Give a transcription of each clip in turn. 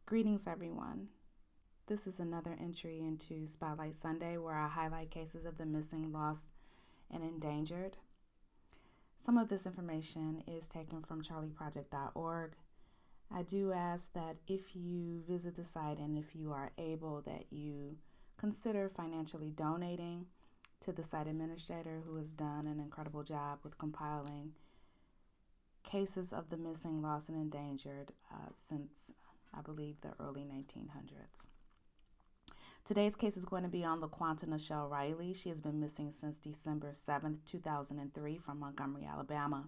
Greetings, everyone. This is another entry into Spotlight Sunday where I highlight cases of the missing, lost, and endangered. Some of this information is taken from charlieproject.org. I do ask that if you visit the site and if you are able, that you consider financially donating to the site administrator who has done an incredible job with compiling cases of the missing, lost, and endangered since, I believe, the early 1900s. Today's case is going to be on LaQuanta Riley. She has been missing since December 7th, 2003 from Montgomery, Alabama.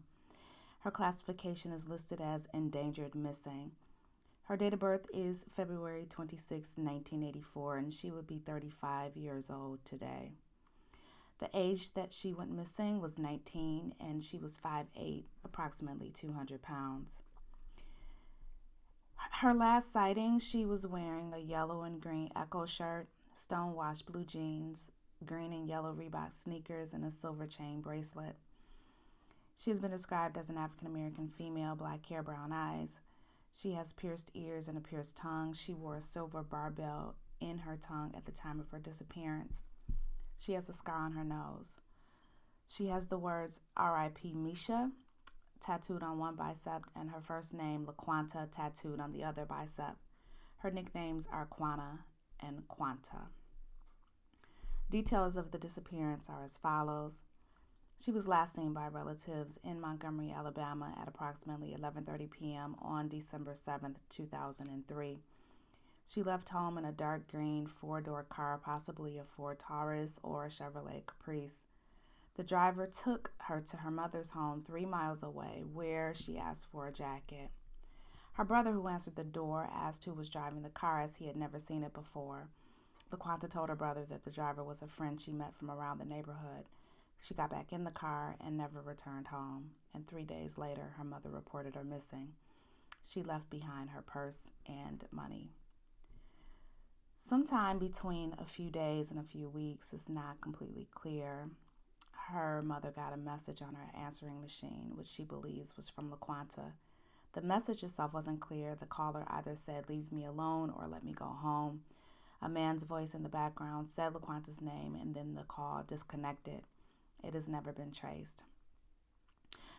Her classification is listed as endangered missing. Her date of birth is February 26, 1984, and she would be 35 years old today. The age that she went missing was 19, and she was 5'8", approximately 200 pounds. Her last sighting, she was wearing a yellow and green Echo shirt, stonewashed blue jeans, green and yellow Reebok sneakers, and a silver chain bracelet. She has been described as an African-American female, black hair, brown eyes. She has pierced ears and a pierced tongue. She wore a silver barbell in her tongue at the time of her disappearance. She has a scar on her nose. She has the words R.I.P. Misha tattooed on one bicep and her first name, LaQuanta, tattooed on the other bicep. Her nicknames are Quana and Quanta. Details of the disappearance are as follows. She was last seen by relatives in Montgomery, Alabama at approximately 11:30 p.m. on December 7th, 2003. She left home in a dark green four-door car, possibly a Ford Taurus or a Chevrolet Caprice. The driver took her to her mother's home 3 miles away, where she asked for a jacket. Her brother, who answered the door, asked who was driving the car, as he had never seen it before. LaQuanta told her brother that the driver was a friend she met from around the neighborhood. She got back in the car and never returned home, and 3 days later, her mother reported her missing. She left behind her purse and money. Sometime between a few days and a few weeks, is not completely clear, her mother got a message on her answering machine, which she believes was from LaQuanta. The message itself wasn't clear. The caller either said, "Leave me alone," or "Let me go home." A man's voice in the background said LaQuanta's name, and then the call disconnected. It has never been traced.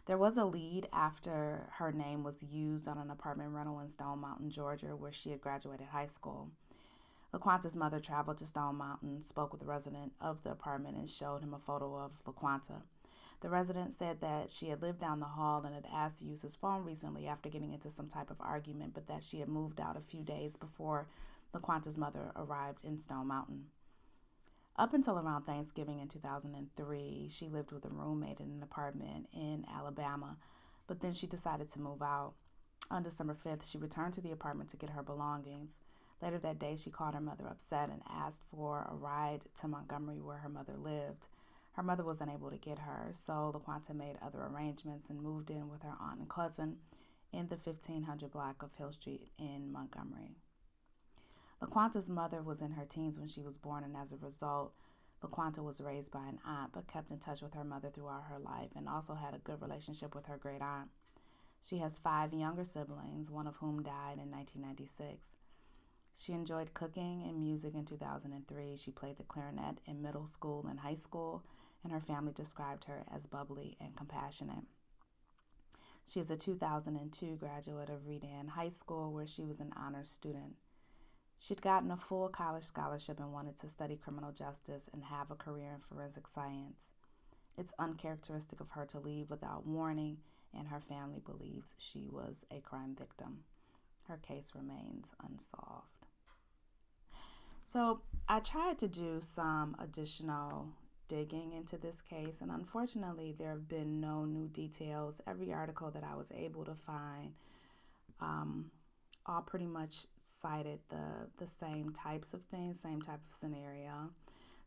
There was a lead after her name was used on an apartment rental in Stone Mountain, Georgia, where she had graduated high school. LaQuanta's mother traveled to Stone Mountain, spoke with the resident of the apartment, and showed him a photo of LaQuanta. The resident said that she had lived down the hall and had asked to use his phone recently after getting into some type of argument, but that she had moved out a few days before LaQuanta's mother arrived in Stone Mountain. Up until around Thanksgiving in 2003, she lived with a roommate in an apartment in Alabama, but then she decided to move out. On December 5th, she returned to the apartment to get her belongings. Later that day, she called her mother upset and asked for a ride to Montgomery, where her mother lived. Her mother was unable to get her, so LaQuanta made other arrangements and moved in with her aunt and cousin in the 1500 block of Hill Street in Montgomery. LaQuanta's mother was in her teens when she was born, and as a result, LaQuanta was raised by an aunt but kept in touch with her mother throughout her life and also had a good relationship with her great aunt. She has 5 younger siblings, one of whom died in 1996. She enjoyed cooking and music in 2003. She played the clarinet in middle school and high school, and her family described her as bubbly and compassionate. She is a 2002 graduate of Redan High School, where she was an honors student. She'd gotten a full college scholarship and wanted to study criminal justice and have a career in forensic science. It's uncharacteristic of her to leave without warning, and her family believes she was a crime victim. Her case remains unsolved. So I tried to do some additional digging into this case, and unfortunately there have been no new details. Every article that I was able to find all pretty much cited the same types of things, same type of scenario.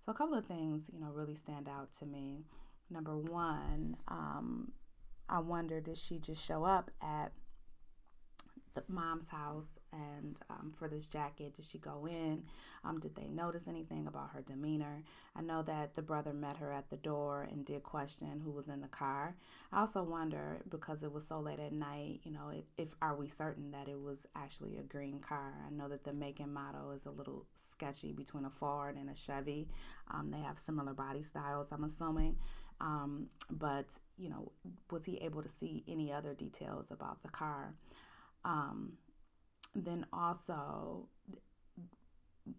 So a couple of things, really stand out to me. Number one, I wonder, did she just show up at the mom's house, and for this jacket, did she go in? Did they notice anything about her demeanor? I know that the brother met her at the door and did question who was in the car. I also wonder, because it was so late at night, if are we certain that it was actually a green car? I know that the make and model is a little sketchy between a Ford and a Chevy. They have similar body styles, I'm assuming. But was he able to see any other details about the car? Then also,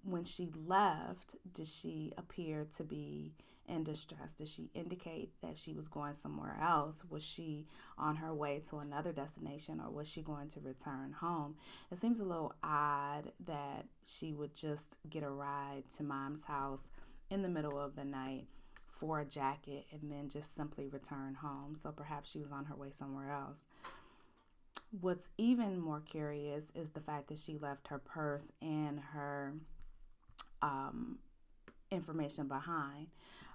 when she left, did she appear to be in distress? Did she indicate that she was going somewhere else? Was she on her way to another destination, or was she going to return home? It seems a little odd that she would just get a ride to mom's house in the middle of the night for a jacket and then just simply return home. So perhaps she was on her way somewhere else. What's even more curious is the fact that she left her purse and her information behind,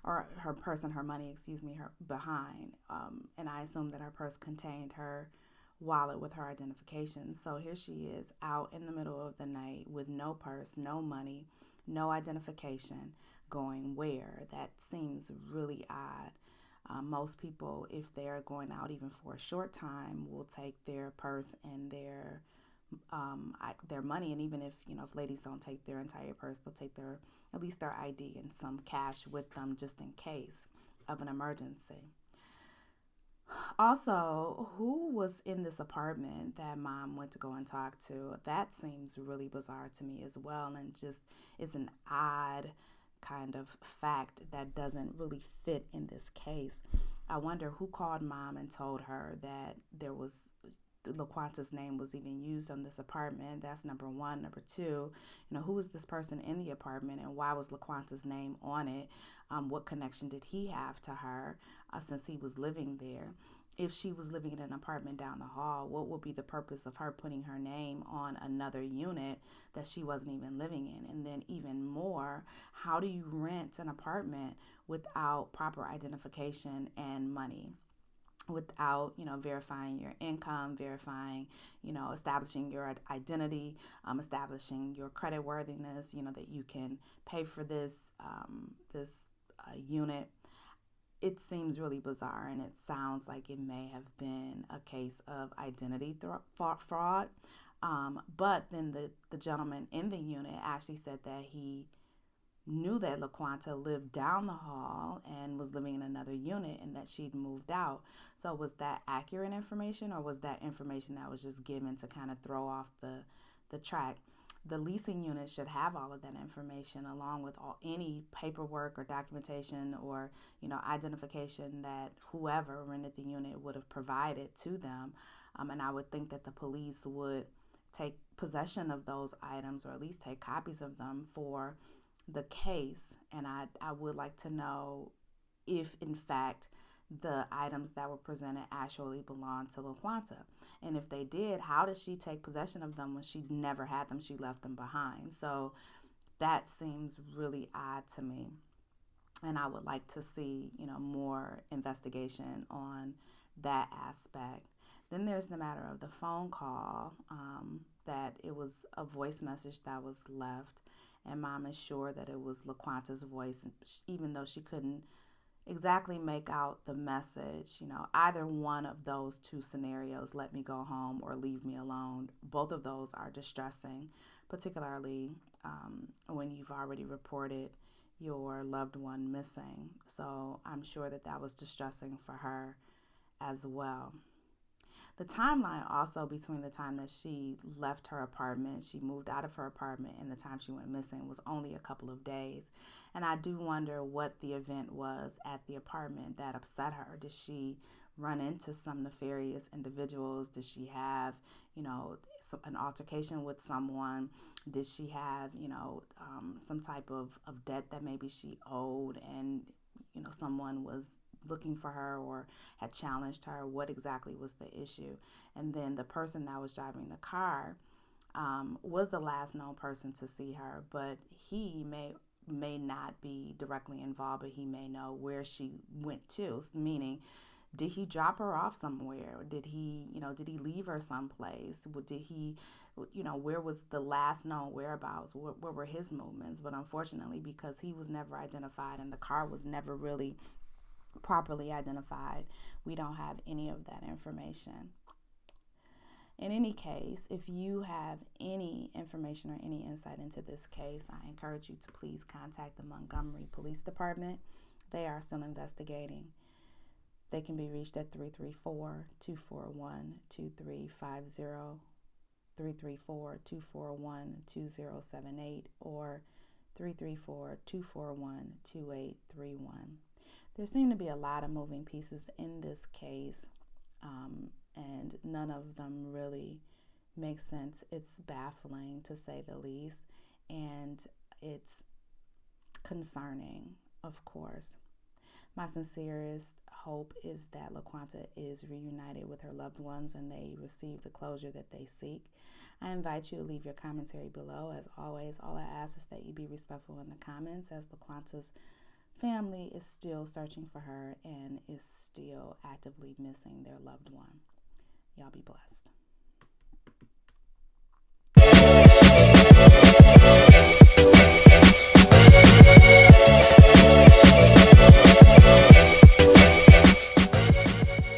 or her purse and her money, behind. And I assume that her purse contained her wallet with her identification. So here she is out in the middle of the night with no purse, no money, no identification, going where? That seems really odd. Most people, if they're going out even for a short time, will take their purse and their money. And even if ladies don't take their entire purse, they'll take at least their ID and some cash with them just in case of an emergency. Also, who was in this apartment that mom went to go and talk to? That seems really bizarre to me as well, and just is an odd kind of fact that doesn't really fit in this case. I wonder who called mom and told her that LaQuanta's name was even used on this apartment. That's number one. Number two, who was this person in the apartment, and why was LaQuanta's name on it? What connection did he have to her since he was living there? If she was living in an apartment down the hall, what would be the purpose of her putting her name on another unit that she wasn't even living in? And then even more, how do you rent an apartment without proper identification and money? Without verifying your income, verifying establishing your identity, establishing your credit worthiness, that you can pay for this unit. It seems really bizarre, and it sounds like it may have been a case of identity fraud. But then the gentleman in the unit actually said that he knew that LaQuanta lived down the hall and was living in another unit, and that she'd moved out. So was that accurate information, or was that information that was just given to kind of throw off the track? The leasing unit should have all of that information, along with any paperwork or documentation or identification that whoever rented the unit would have provided to them. And I would think that the police would take possession of those items, or at least take copies of them for the case. And I would like to know if in fact the items that were presented actually belonged to LaQuanta. And if they did, how did she take possession of them when she never had them? She left them behind. So that seems really odd to me. And I would like to see, more investigation on that aspect. Then there's the matter of the phone call, that it was a voice message that was left. And mom is sure that it was LaQuanta's voice, even though she couldn't exactly make out the message. Either one of those two scenarios, let me go home or leave me alone, both of those are distressing, particularly when you've already reported your loved one missing. So I'm sure that was distressing for her as well. The timeline also between the time that she left her apartment, she moved out of her apartment, and the time she went missing was only a couple of days. And I do wonder what the event was at the apartment that upset her. Did she run into some nefarious individuals? Did she have, an altercation with someone? Did she have, some type of debt that maybe she owed, and, someone was looking for her or had challenged her? What exactly was the issue? And then the person that was driving the car was the last known person to see her, but he may not be directly involved, but he may know where she went to, meaning Did he drop her off somewhere? Did he, did he leave her someplace? Did he, where was the last known whereabouts? What were his movements? But unfortunately, because he was never identified and the car was never really properly identified, we don't have any of that information. In any case, if you have any information or any insight into this case, I encourage you to please contact the Montgomery Police Department. They are still investigating. They can be reached at 334-241-2350, 334-241-2078, or 334-241-2831. There seem to be a lot of moving pieces in this case, and none of them really make sense. It's baffling, to say the least, and it's concerning, of course. My sincerest hope is that LaQuanta is reunited with her loved ones and they receive the closure that they seek. I invite you to leave your commentary below. As always, all I ask is that you be respectful in the comments, as LaQuanta's family is still searching for her and is still actively missing their loved one. Y'all be blessed.